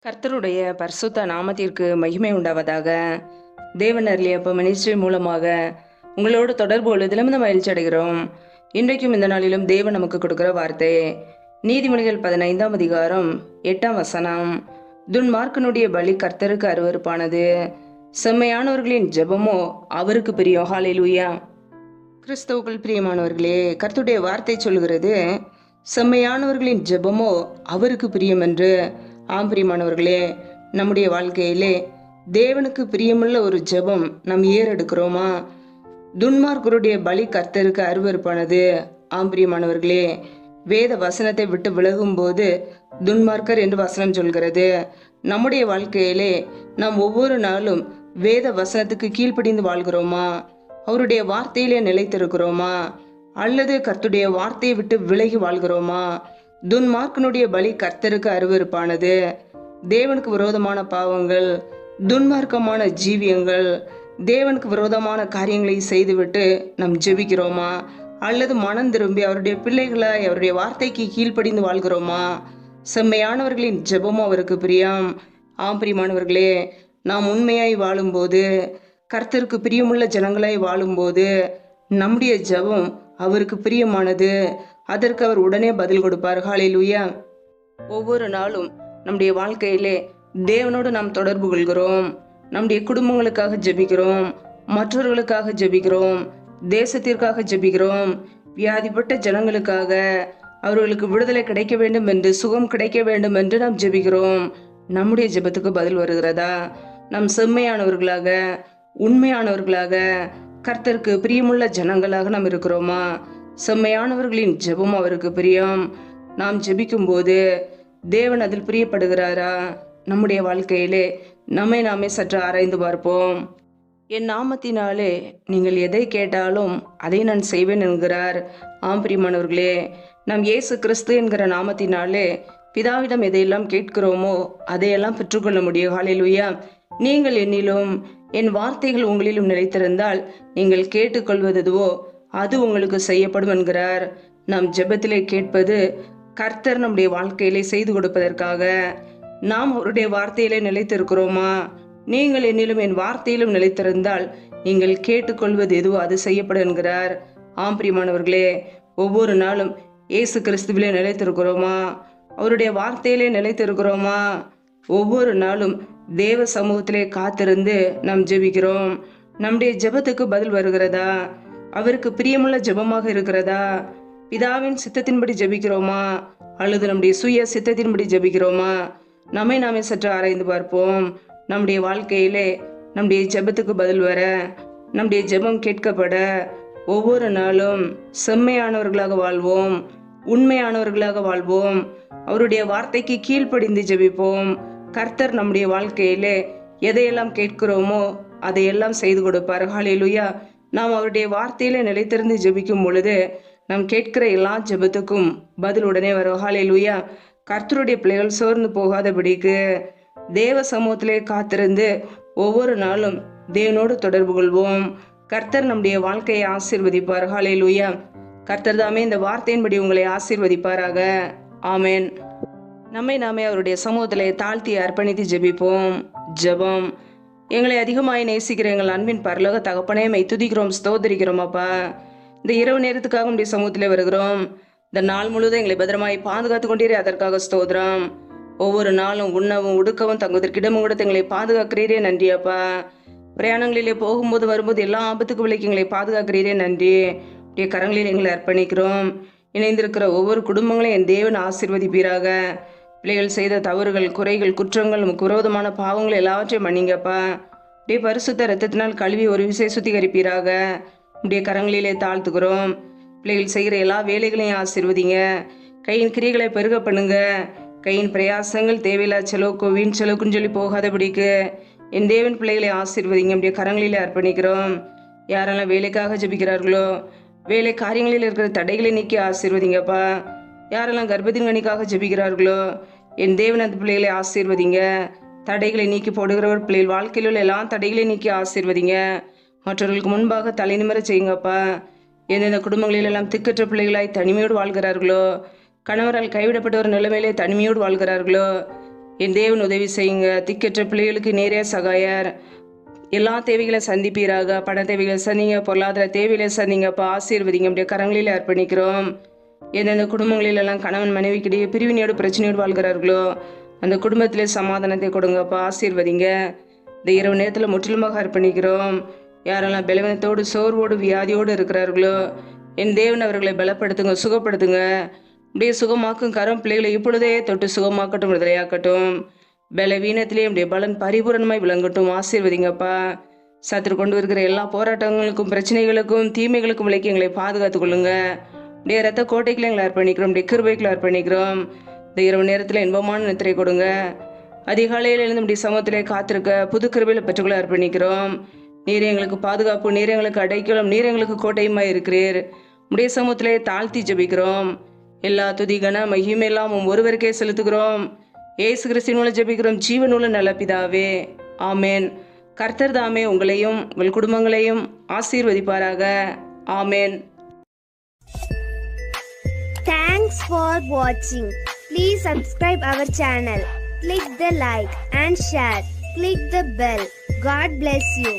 கர்த்தருடைய பரிசுத்த நாமத்திற்கு மகிமை உண்டாவதாக. தேவன் அருளியப்ப மினிஸ்ட்ரி மூலமாக உங்களோடு தொடர்பு கொள்வதிலும் இந்த மகிழ்ச்சி அடைகிறோம். இன்றைக்கும் இந்த நாளிலும் தேவன் நமக்கு கொடுக்கிற வார்த்தை நீதிமொழிகள் 15ஆம் அதிகாரம் 8ஆம் வசனம். துன்மார்க்கனுடைய பலி கர்த்தருக்கு அருவருப்பானது, செம்மையானவர்களின் ஜெபமோ அவருக்கு பிரியம். ஹல்லேலூயா. கிறிஸ்தவுக்குள் பிரியமானவர்களே, கர்த்தருடைய வார்த்தை சொல்கிறது, செம்மையானவர்களின் ஜெபமோ அவருக்கு பிரியம் என்று. பிரியமானவர்களே, நம்முடைய வாழ்க்கையிலே தேவனுக்கு பிரியமுள்ள ஒரு ஜெபம் நம் ஏறெடுக்கிறோமா? துன்மார்க்கருடைய பலி கர்த்தருக்கு அருவருப்பானது. பிரியமானவர்களே, வேத வசனத்தை விட்டு விலகும் போது துன்மார்க்கர் என்று வசனம் சொல்கிறது. நம்முடைய வாழ்க்கையிலே நாம் ஒவ்வொரு நாளும் வேத வசனத்துக்கு கீழ்ப்படிந்து வாழ்கிறோமா? அவருடைய வார்த்தையிலே நிலைத்திருக்கிறோமா? அல்லது கர்த்தருடைய வார்த்தையை விட்டு விலகி வாழ்கிறோமா? துன்மார்க்கனுடைய பலி கர்த்தருக்கு அருவருப்பானது. தேவனுக்கு விரோதமான பாவங்கள், துன்மார்க்கமான ஜீவியங்கள், தேவனுக்கு விரோதமான காரியங்களை செய்துவிட்டு நாம் ஜெபிக்கிறோமா? அல்லது மனம் திரும்பி அவருடைய பிள்ளைகளாய் அவருடைய வார்த்தைக்கு கீழ்ப்படிந்து வாழ்கிறோமா? செம்மையானவர்களின் ஜெபமும் அவருக்கு பிரியம். பிரியமானவர்களே, நாம் உண்மையாய் வாழும்போது, கர்த்தருக்கு பிரியமுள்ள ஜனங்களாய் வாழும்போது நம்முடைய ஜெபம் அவருக்கு பிரியமானது. அதற்கு அவர் உடனே பதில் கொடுப்பார். ஹல்லேலூயா. ஒவ்வொரு நாளும் நம்முடைய வாழ்க்கையிலே தேவனோடு நாம் தொடர்பு கொள்கிறோம். நம்முடைய குடும்பங்களுக்காக ஜெபிக்கிறோம், மற்றவர்களுக்காக ஜெபிக்கிறோம், தேசத்திற்காக ஜெபிக்கிறோம், வியாதிப்பட்ட ஜனங்களுக்காக அவர்களுக்கு விடுதலை கிடைக்க வேண்டும் என்று, சுகம் கிடைக்க வேண்டும் என்று நாம் ஜெபிக்கிறோம். நம்முடைய ஜெபத்துக்கு பதில் வருகிறதா? நாம் செம்மையானவர்களாக, உண்மையானவர்களாக, கர்த்தருக்கு பிரியமுள்ள ஜனங்களாக நாம் இருக்கிறோமா? செம்மையானவர்களின் ஜெபம் அவருக்கு பிரியம். நாம் ஜெபிக்கும் போது தேவன் அதில் பிரியப்படுகிறாரா? நம்முடைய வாழ்க்கையிலே நம்மை நாமே சற்று ஆராய்ந்து பார்ப்போம். என் நாமத்தினாலே நீங்கள் எதை கேட்டாலும் அதை நான் செய்வேன் என்கிறார். பிரியமானவர்களே, நாம் இயேசு கிறிஸ்து என்கிற நாமத்தினாலே பிதாவிடம் எதையெல்லாம் கேட்கிறோமோ அதையெல்லாம் பெற்றுக்கொள்ள முடியும். ஹல்லேலூயா. நீங்கள் என்னிலும் என் வார்த்தைகள் உங்களிலும் நிலைத்திருந்தால் நீங்கள் கேட்டுக்கொள்வதுவோ அது உங்களுக்கு செய்யப்படும் என்கிறார். நாம் ஜெபத்திலே கேட்பது கர்த்தர் நம்முடைய வாழ்க்கையிலே செய்து கொடுப்பதற்காக. நாம் அவருடைய வார்த்தையிலே நிலைத்திருக்கிறோமா? நீங்கள் என்னிலும் என் வார்த்தையிலும் நிலைத்திருந்தால் நீங்கள் கேட்டுக்கொள்வது எதுவோ அது செய்யப்படும் என்கிறார். பிரியமானவர்களே, ஒவ்வொரு நாளும் இயேசு கிறிஸ்துவிலே நிலைத்திருக்கிறோமா? அவருடைய வார்த்தையிலே நிலைத்திருக்கிறோமா? ஒவ்வொரு நாளும் தேவ சமூகத்திலே காத்திருந்து நாம் ஜெபிக்கிறோம். நம்முடைய ஜெபத்துக்கு பதில் வருகிறதா? அவருக்கு பிரியமுள்ள ஜெபமாக இருக்கிறதா? பிதாவின் சித்தத்தின்படி ஜெபிக்கிறோமா அல்லது நம்முடைய சுய சித்தத்தின்படி ஜெபிக்கிறோமா? நம்மை நாமே சற்று ஆராய்ந்து பார்ப்போம். நம்முடைய வாழ்க்கையிலே நம்முடைய ஜெபத்துக்கு பதில் வர, நம்முடைய ஜெபம் கேட்கப்பட ஒவ்வொரு நாளும் செம்மையானவர்களாக வாழ்வோம், உண்மையானவர்களாக வாழ்வோம், அவருடைய வார்த்தைக்கு கீழ்ப்படிந்து ஜெபிப்போம். கர்த்தர் நம்முடைய வாழ்க்கையிலே எதையெல்லாம் கேட்கிறோமோ அதையெல்லாம் செய்து கொடுப்பார். ஹல்லேலூயா. நாம் அவருடைய வார்த்தையில நிலைத்திருந்து ஜெபிக்கும் பொழுது நாம் கேட்கிற எல்லா ஜெபத்துக்கும் பதில் உடனே வரும். ஹல்லேலூயா. கர்த்தருடைய பிள்ளைகள் சோர்ந்து போகாதபடிக்கு தேவ சமூகத்திலே காத்திருந்து ஒவ்வொரு நாளும் தேவனோடு தொடர்பு கொள்வோம். கர்த்தர் நம்முடைய வாழ்க்கையை ஆசீர்வதிப்பார். ஹல்லேலூயா. கர்த்தர் தாமே இந்த வார்த்தையின்படி உங்களை ஆசீர்வதிப்பாராக. ஆமென். நம்மை நாமே அவருடைய சமூகத்திலே தாழ்த்தி அர்ப்பணித்து ஜெபிப்போம். ஜெபம். எங்களை அதிகமாய் நேசிக்கிற எங்கள் அன்பின் பரலோக தகப்பனே, மை துதிக்கிறோம், ஸ்தோத்திரிக்கிறோம். அப்பா, இந்த இரவு நேரத்துக்காக உடைய சமூகத்திலே வருகிறோம். இந்த நாள் முழுவதும் எங்களை பத்திரமாய் பாதுகாத்து கொண்டீரே, அதற்காக ஸ்தோத்திரம். ஒவ்வொரு நாளும் உண்ணவும் உடுக்கவும் தங்குவதற்கு இடமும் கொடுத்து எங்களை பாதுகாக்கிறீரே, நன்றி அப்பா. பிரயாணங்களிலே போகும்போது வரும்போது எல்லா ஆபத்துக்கு விலைக்கு எங்களை பாதுகாக்கிறீரே, நன்றி. உடைய கரங்களில் எங்களை அர்ப்பணிக்கிறோம். இணைந்திருக்கிற ஒவ்வொரு குடும்பங்களையும் என் தேவன் ஆசீர்வதிப்பீராக. பிள்ளைகள் செய்த தவறுகள், குறைகள், குற்றங்கள், நமக்கு விரோதமான பாவங்கள் எல்லாவற்றையும் மன்னிங்கப்பா. உடைய பரிசுத்த ரத்தத்தினால் கழுவி ஒரு விசை சுத்திகரிப்பீராக. உடைய கரங்களிலே தாழ்த்துக்கிறோம். பிள்ளைகள் செய்கிற எல்லா வேலைகளையும் ஆசீர்வதிங்க. கையின் கிரியைகளை பெருக பண்ணுங்க. கையின் பிரயாசங்கள் தேவையில்லா செலவுக்கோ வீண் செலவுக்குன்னு சொல்லி போகாதபடிக்கு என் தேவன் பிள்ளைகளை ஆசீர்வதிங்க. உடைய கரங்களிலே அர்ப்பணிக்கிறோம். யாரெல்லாம் வேலைக்காக ஜெபிக்கிறார்களோ வேலை காரியங்களில் இருக்கிற தடைகளை நீக்கி ஆசீர்வதிங்கப்பா. யாரெல்லாம் கர்ப்பத்தின் கனிக்காக ஜெபிக்கிறார்களோ என் தேவன் அந்த பிள்ளைகளை ஆசீர்வதிங்க. தடைகளை நீக்கி போடுகிறவர் பிள்ளைகள் வாழ்க்கையில் உள்ள எல்லா தடைகளை நீக்கி ஆசீர்வதிங்க. மற்றவர்களுக்கு முன்பாக தலை நிமிர செய்யுங்கப்பா. எந்தெந்த குடும்பங்களிலெல்லாம் திக்கற்ற பிள்ளைகளாய் தனிமையோடு வாழ்கிறார்களோ, கணவரால் கைவிடப்பட்ட ஒரு நிலைமையிலே தனிமையோடு வாழ்கிறார்களோ, என் தேவன் உதவி செய்யுங்க. திக்கற்ற பிள்ளைகளுக்கு நேரே சகாயர். எல்லா தேவைகளை சந்திப்பீராக. பண தேவைகளை சந்திங்க, பொருளாதார தேவைகளை சந்திங்கப்பா. ஆசீர்வதிங்க. அப்படியே கரங்களில் அர்ப்பணிக்கிறோம். எந்தெந்த குடும்பங்களிலெல்லாம் கணவன் மனைவிக்கிடையே பிரிவினையோடு பிரச்சனையோடு வாழ்கிறார்களோ அந்த குடும்பத்திலே சமாதானத்தை கொடுங்கப்பா. ஆசீர்வதிங்க. இந்த இரவு நேரத்தில் முற்றிலுமாக அர்ப்பணிக்கிறோம். யாரெல்லாம் பலவீனத்தோடு சோர்வோடு வியாதியோடு இருக்கிறார்களோ என் தேவன் அவர்களை பலப்படுத்துங்க, சுகப்படுத்துங்க. அப்படியே சுகமாக்கும் கரம் பிள்ளைகளை இப்பொழுதே தொட்டு சுகமாக்கட்டும், விடுதலையாக்கட்டும். பலவீனத்திலே அப்படியே பலன் பரிபூரணமாய் விளங்கட்டும். ஆசீர்வதிங்கப்பா. சத்துரு கொண்டு இருக்கிற எல்லா போராட்டங்களுக்கும் பிரச்சனைகளுக்கும் தீமைகளுக்கும் விலைக்கு எங்களை பாதுகாத்துக் கொள்ளுங்க. அப்படியே ரத்த கோட்டைகளை எங்களை அர்ப்பணிக்கிறோம். அப்படியே கிருபைகளை அர்ப்பணிக்கிறோம். இந்த இரவு நேரத்தில் இன்பமான நித்திரை கொடுங்க. அதிகாலையில் எழுந்து இப்படி சமூகத்திலே காத்திருக்க புது கிருபையில பெற்றுக்கொள்ள அர்ப்பணிக்கிறோம். நீர் எங்களுக்கு பாதுகாப்பு, நீர் எங்களுக்கு அடைக்கலம், நீர் எங்களுக்கு கோட்டையுமாய் இருக்கிறீர். உடைய சமூகத்திலே தாழ்த்தி ஜெபிக்கிறோம். எல்லா துதி கன மகிமையெல்லாம் ஒருவருக்கே செலுத்துகிறோம். ஏசு கிறிஸ்துவின் மூலம் ஜெபிக்கிறோம் ஜீவனுள்ள நல்ல பிதாவே, ஆமேன். கர்த்தர் தாமே உங்களையும் உங்கள் குடும்பங்களையும் ஆசீர்வதிப்பாராக. ஆமேன். Thanks for watching. Please subscribe our channel. Click the like and share. Click the bell. God bless you.